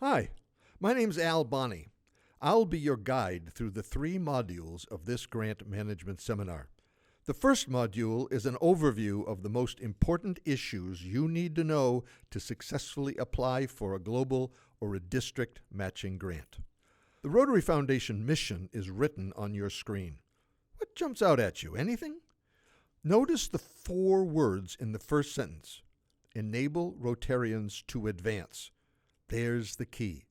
Hi, my name's Al Bonney. I'll be your guide through the 3 modules of this grant management seminar. The first module is an overview of the most important issues you need to know to successfully apply for a global or a district matching grant. The Rotary Foundation mission is written on your screen. What jumps out at you? Anything? Notice the 4 words in the first sentence. Enable Rotarians to advance. There's the key.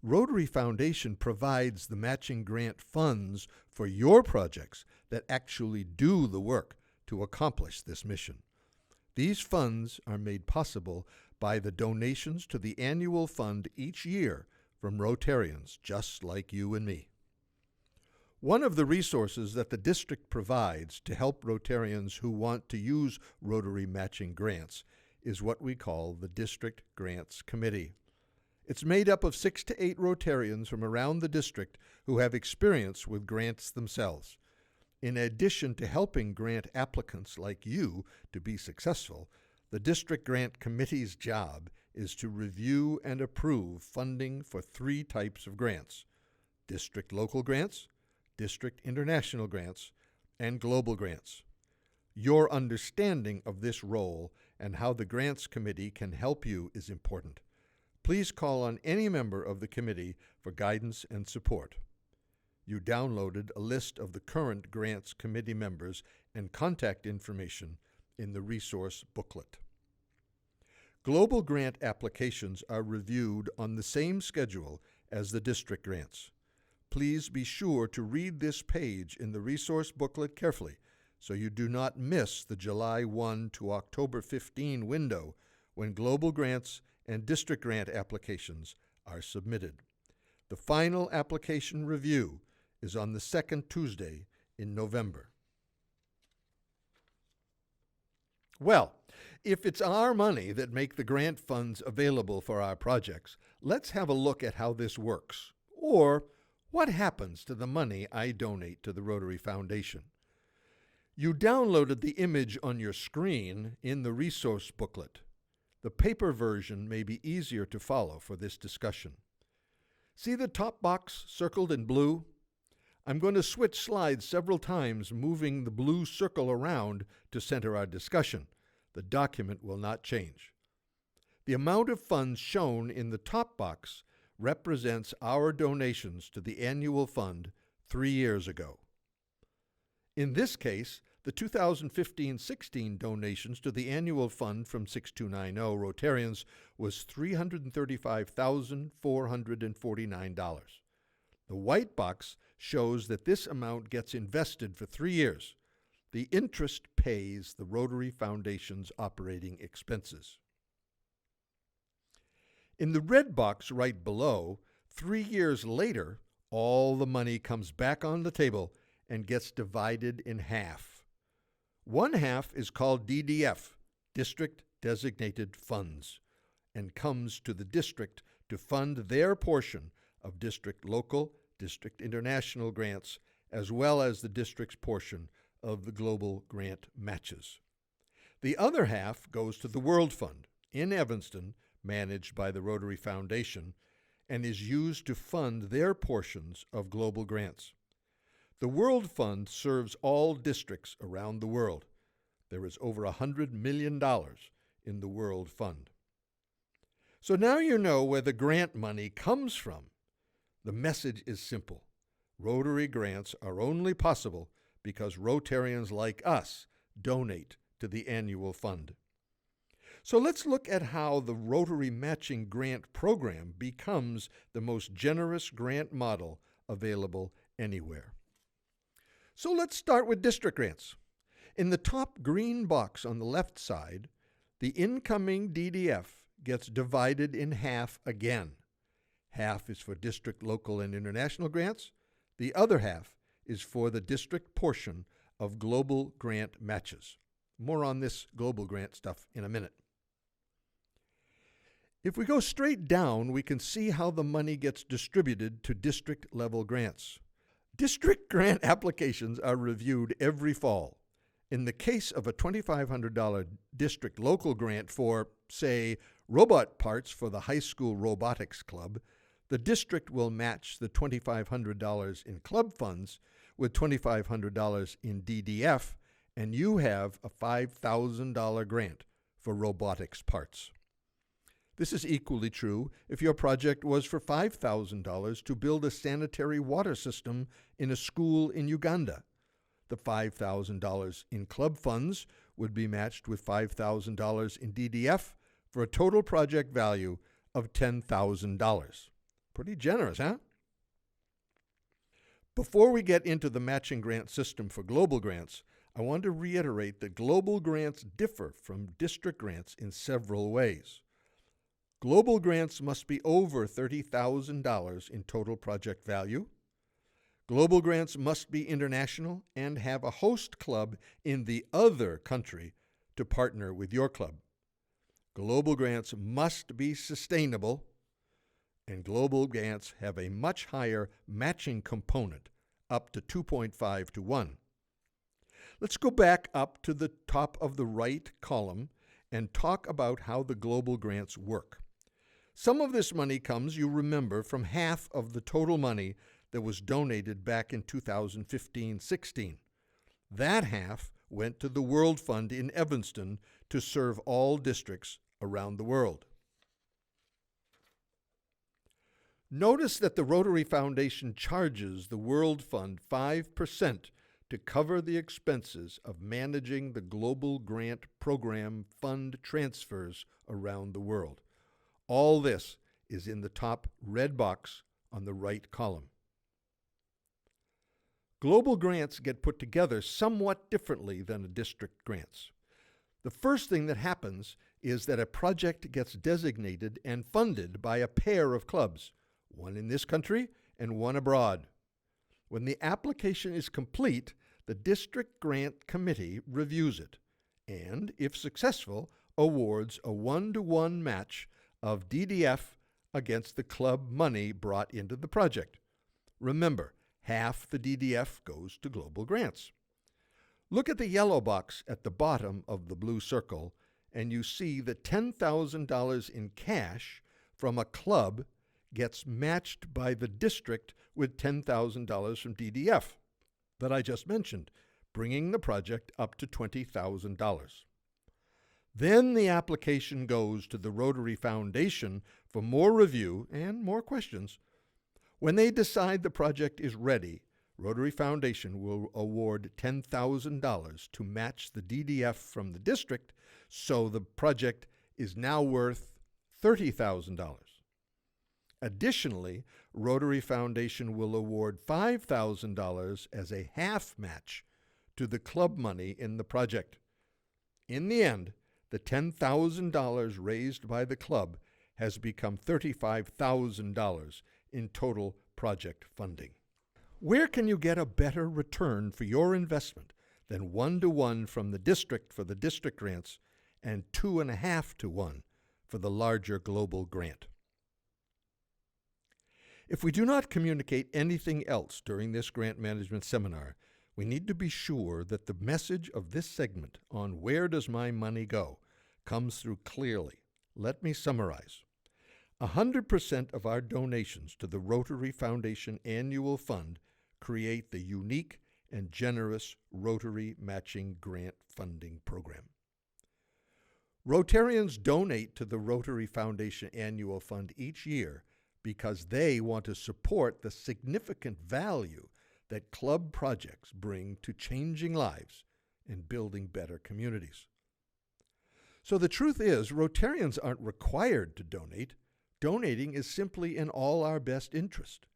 Rotary Foundation provides the matching grant funds for your projects that actually do the work to accomplish this mission. These funds are made possible by the donations to the annual fund each year from Rotarians just like you and me. One of the resources that the district provides to help Rotarians who want to use Rotary matching grants is what we call the District Grants Committee. It's made up of 6 to 8 Rotarians from around the district who have experience with grants themselves. In addition to helping grant applicants like you to be successful, the District Grant Committee's job is to review and approve funding for 3 types of grants: district local grants, district international grants, and global grants. Your understanding of this role and how the Grants Committee can help you is important. Please call on any member of the committee for guidance and support. You downloaded a list of the current Grants Committee members and contact information in the resource booklet. Global grant applications are reviewed on the same schedule as the district grants. Please be sure to read this page in the resource booklet carefully so you do not miss the July 1 to October 15 window when global grants and district grant applications are submitted. The final application review is on the 2nd Tuesday in November. Well, if it's our money that make the grant funds available for our projects, let's have a look at how this works, or what happens to the money I donate to the Rotary Foundation. You downloaded the image on your screen in the resource booklet. The paper version may be easier to follow for this discussion. See the top box circled in blue? I'm going to switch slides several times, moving the blue circle around to center our discussion. The document will not change. The amount of funds shown in the top box represents our donations to the annual fund 3 years ago. In this case, the 2015-16 donations to the annual fund from 6290 Rotarians was $335,449. The white box shows that this amount gets invested for 3 years. The interest pays the Rotary Foundation's operating expenses. In the red box right below, 3 years later, all the money comes back on the table and gets divided in half. One half is called DDF, District Designated Funds, and comes to the district to fund their portion of district local, district international grants, as well as the district's portion of the global grant matches. The other half goes to the World Fund in Evanston, managed by the Rotary Foundation, and is used to fund their portions of global grants. The World Fund serves all districts around the world. There is over $100 million in the World Fund. So now you know where the grant money comes from. The message is simple. Rotary grants are only possible because Rotarians like us donate to the annual fund. So let's look at how the Rotary Matching Grant Program becomes the most generous grant model available anywhere. So let's start with district grants. In the top green box on the left side, the incoming DDF gets divided in half again. Half is for district, local, and international grants. The other half is for the district portion of global grant matches. More on this global grant stuff in a minute. If we go straight down, we can see how the money gets distributed to district-level grants. District grant applications are reviewed every fall. In the case of a $2,500 district local grant for, say, robot parts for the high school robotics club, the district will match the $2,500 in club funds with $2,500 in DDF, and you have a $5,000 grant for robotics parts. This is equally true if your project was for $5,000 to build a sanitary water system in a school in Uganda. The $5,000 in club funds would be matched with $5,000 in DDF for a total project value of $10,000. Pretty generous, huh? Before we get into the matching grant system for global grants, I want to reiterate that global grants differ from district grants in several ways. Global grants must be over $30,000 in total project value. Global grants must be international and have a host club in the other country to partner with your club. Global grants must be sustainable, and global grants have a much higher matching component, up to 2.5 to 1. Let's go back up to the top of the right column and talk about how the global grants work. Some of this money comes, you remember, from half of the total money that was donated back in 2015-16. That half went to the World Fund in Evanston to serve all districts around the world. Notice that the Rotary Foundation charges the World Fund 5% to cover the expenses of managing the Global Grant Program fund transfers around the world. All this is in the top red box on the right column. Global grants get put together somewhat differently than district grants. The first thing that happens is that a project gets designated and funded by a pair of clubs, one in this country and one abroad. When the application is complete, the District Grant Committee reviews it and, if successful, awards a 1-to-1 match of DDF against the club money brought into the project. Remember, half the DDF goes to global grants. Look at the yellow box at the bottom of the blue circle, and you see that $10,000 in cash from a club gets matched by the district with $10,000 from DDF that I just mentioned, bringing the project up to $20,000. Then the application goes to the Rotary Foundation for more review and more questions. When they decide the project is ready, Rotary Foundation will award $10,000 to match the DDF from the district, so the project is now worth $30,000. Additionally, Rotary Foundation will award $5,000 as a half match to the club money in the project. In the end, the $10,000 raised by the club has become $35,000 in total project funding. Where can you get a better return for your investment than 1-to-1 from the district for the district grants and 2.5-to-1 for the larger global grant? If we do not communicate anything else during this grant management seminar, we need to be sure that the message of this segment on where does my money go comes through clearly. Let me summarize. 100% of our donations to the Rotary Foundation Annual Fund create the unique and generous Rotary Matching Grant Funding Program. Rotarians donate to the Rotary Foundation Annual Fund each year because they want to support the significant value that club projects bring to changing lives and building better communities. So the truth is, Rotarians aren't required to donate. Donating is simply in all our best interest.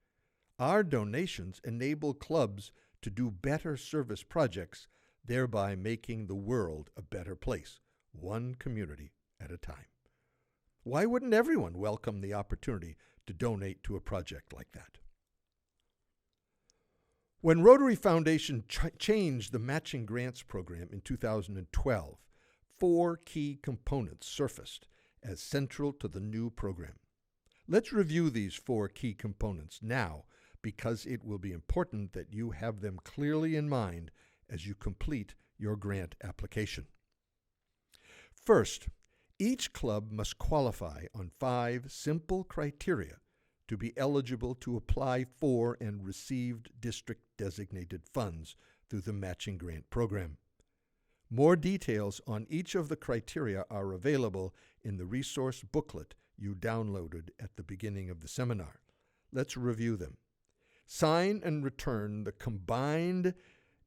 Our donations enable clubs to do better service projects, thereby making the world a better place, one community at a time. Why wouldn't everyone welcome the opportunity to donate to a project like that? When Rotary Foundation changed the matching grants program in 2012, 4 key components surfaced as central to the new program. Let's review these 4 key components now, because it will be important that you have them clearly in mind as you complete your grant application. First, Each club must qualify on 5 simple criteria to be eligible to apply for and receive district-designated funds through the matching grant program. More details on each of the criteria are available in the resource booklet you downloaded at the beginning of the seminar. Let's review them. Sign and return the combined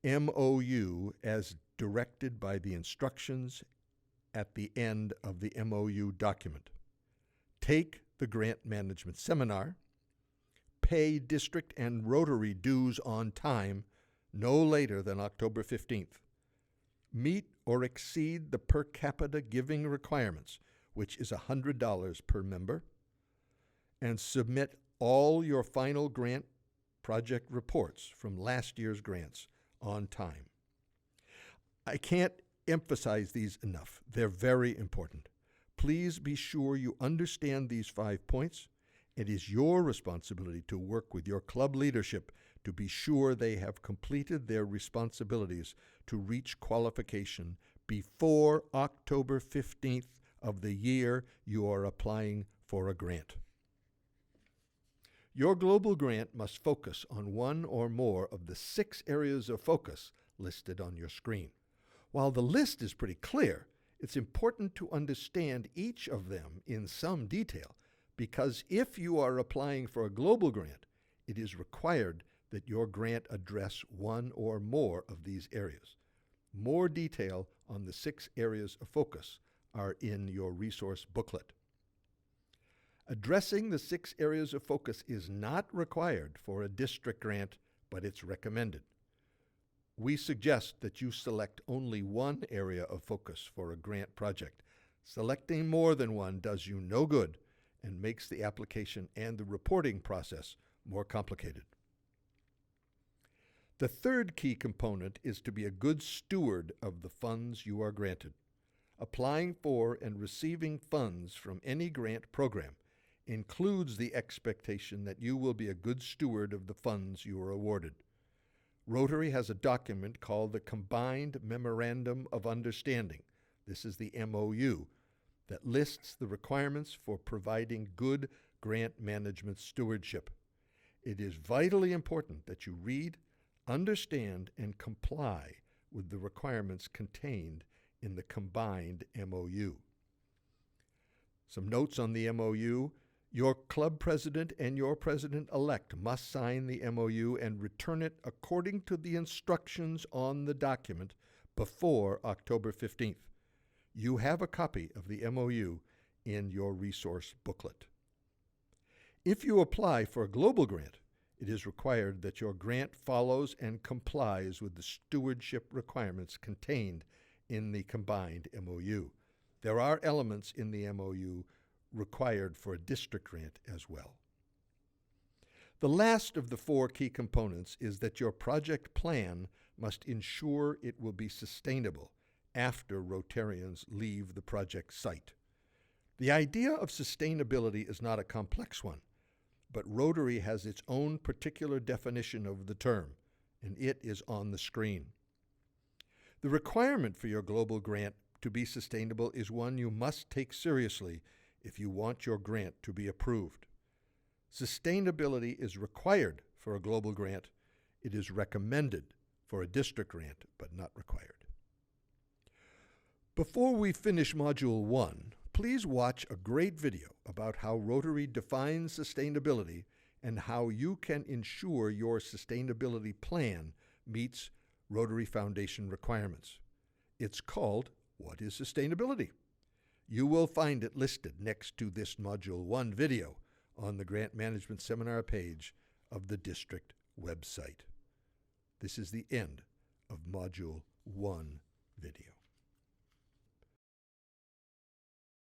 MOU as directed by the instructions at the end of the MOU document. Take the grant management seminar. Pay district and Rotary dues on time, no later than October 15th. Meet or exceed the per capita giving requirements, which is $100 per member, and submit all your final grant project reports from last year's grants on time. I can't emphasize these enough. They're very important. Please be sure you understand these 5 points. It is your responsibility to work with your club leadership to be sure they have completed their responsibilities to reach qualification before October 15th of the year you are applying for a grant. Your global grant must focus on one or more of the 6 areas of focus listed on your screen. While the list is pretty clear, it's important to understand each of them in some detail, because if you are applying for a global grant, it is required that your grant address one or more of these areas. More detail on the 6 areas of focus are in your resource booklet. Addressing the 6 areas of focus is not required for a district grant, but it's recommended. We suggest that you select only one area of focus for a grant project. Selecting more than one does you no good and makes the application and the reporting process more complicated. The third key component is to be a good steward of the funds you are granted. Applying for and receiving funds from any grant program includes the expectation that you will be a good steward of the funds you are awarded. Rotary has a document called the Combined Memorandum of Understanding, this is the MOU, that lists the requirements for providing good grant management stewardship. It is vitally important that you read, understand, and comply with the requirements contained in the combined MOU. Some notes on the MOU. Your club president and your president-elect must sign the MOU and return it according to the instructions on the document before October 15th. You have a copy of the MOU in your resource booklet. If you apply for a global grant, it is required that your grant follows and complies with the stewardship requirements contained in the combined MOU. There are elements in the MOU required for a district grant as well. The last of the 4 key components is that your project plan must ensure it will be sustainable after Rotarians leave the project site. The idea of sustainability is not a complex one, but Rotary has its own particular definition of the term, and it is on the screen. The requirement for your global grant to be sustainable is one you must take seriously if you want your grant to be approved. Sustainability is required for a global grant. It is recommended for a district grant, but not required. Before we finish Module 1, please watch a great video about how Rotary defines sustainability and how you can ensure your sustainability plan meets Rotary Foundation requirements. It's called What is Sustainability? You will find it listed next to this Module 1 video on the Grant Management Seminar page of the district website. This is the end of Module 1 video.